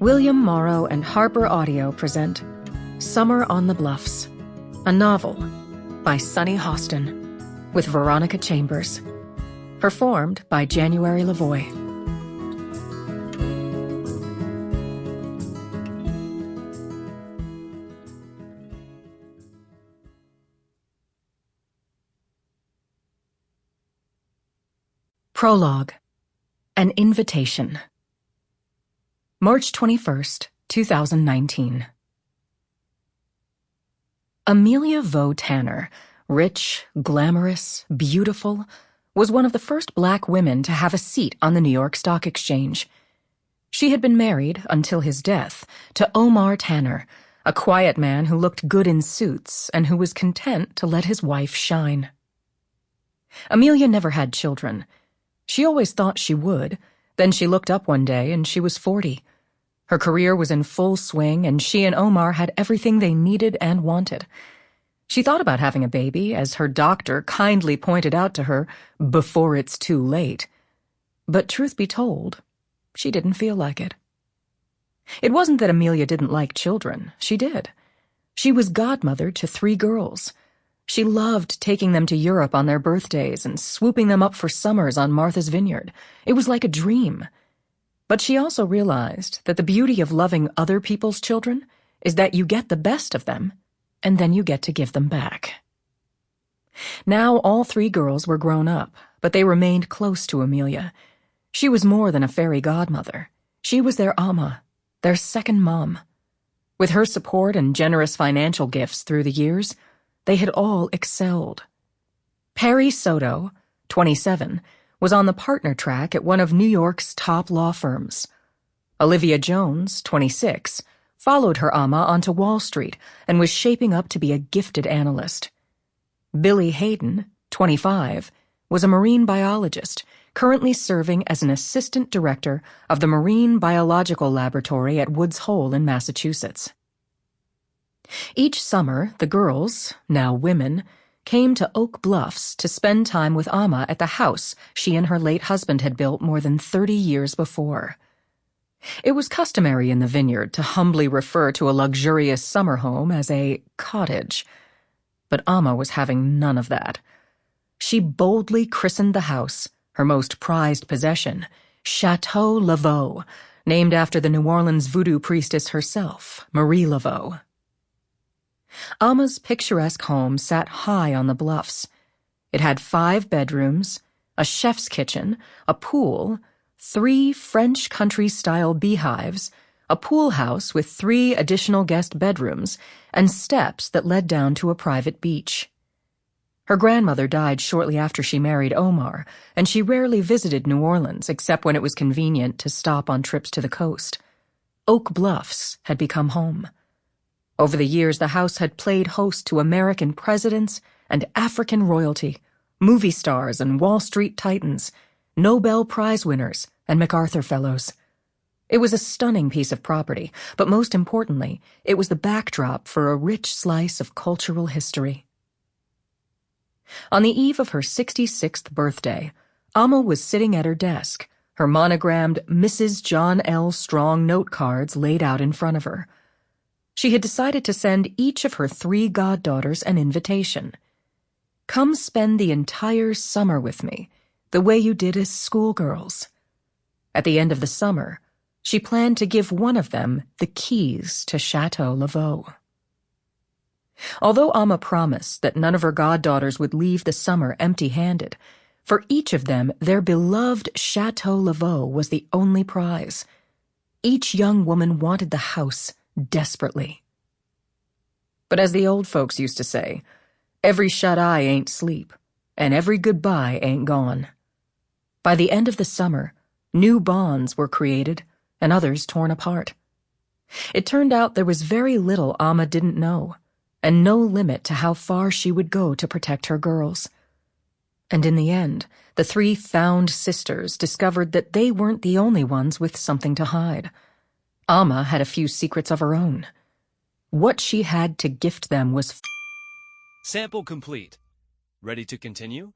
William Morrow and HarperAudio present Summer on the Bluffs, a novel by Sunny Hostin, with Veronica Chambers, performed by January Lavoy. Prologue. An Invitation. March 21st, 2019. Amelia Vo Tanner, rich, glamorous, beautiful, was one of the first black women to have a seat on the New York Stock Exchange. She had been married, until his death, to Omar Tanner, a quiet man who looked good in suits and who was content to let his wife shine. Amelia never had children. She always thought she would. Then she looked up one day and she was 40. Her career was in full swing, and she and Omar had everything they needed and wanted. She thought about having a baby, as her doctor kindly pointed out to her, before it's too late. But truth be told, she didn't feel like it. It wasn't that Amelia didn't like children. She did. She was godmother to 3 girls. She loved taking them to Europe on their birthdays and swooping them up for summers on Martha's Vineyard. It was like a dream. But she also realized that the beauty of loving other people's children is that you get the best of them, and then you get to give them back. Now all 3 girls were grown up, but they remained close to Amelia. She was more than a fairy godmother. She was their ama, their second mom. With her support and generous financial gifts through the years, they had all excelled. Perry Soto, 27, was on the partner track at one of New York's top law firms. Olivia Jones, 26, followed her ama onto Wall Street and was shaping up to be a gifted analyst. Billy Hayden, 25, was a marine biologist, currently serving as an assistant director of the Marine Biological Laboratory at Woods Hole in Massachusetts. Each summer, the girls, now women, came to Oak Bluffs to spend time with Amma at the house she and her late husband had built more than 30 years before. It was customary in the Vineyard to humbly refer to a luxurious summer home as a cottage, but Amma was having none of that. She boldly christened the house, her most prized possession, Chateau Lavoy, named after the New Orleans voodoo priestess herself, Marie Lavoy. Amma's picturesque home sat high on the bluffs. It had 5 bedrooms, a chef's kitchen, a pool, 3 French country-style beehives, a pool house with 3 additional guest bedrooms, and steps that led down to a private beach. Her grandmother died shortly after she married Omar, and she rarely visited New Orleans except when it was convenient to stop on trips to the coast. Oak Bluffs had become home. Over the years, the house had played host to American presidents and African royalty, movie stars and Wall Street titans, Nobel Prize winners and MacArthur Fellows. It was a stunning piece of property, but most importantly, it was the backdrop for a rich slice of cultural history. On the eve of her 66th birthday, Amma was sitting at her desk, her monogrammed Mrs. John L. Strong note cards laid out in front of her. She had decided to send each of her 3 goddaughters an invitation. Come spend the entire summer with me, the way you did as schoolgirls. At the end of the summer, she planned to give one of them the keys to Chateau Lavoy. Although Amma promised that none of her goddaughters would leave the summer empty-handed, for each of them their beloved Chateau Lavoy was the only prize. Each young woman wanted the house desperately. But as the old folks used to say, every shut-eye ain't sleep, and every goodbye ain't gone. By the end of the summer, new bonds were created and others torn apart. It turned out there was very little Amma didn't know, and no limit to how far she would go to protect her girls. And in the end, the 3 found sisters discovered that they weren't the only ones with something to hide. Amma had a few secrets of her own. What she had to gift them was Sample complete. Ready to continue?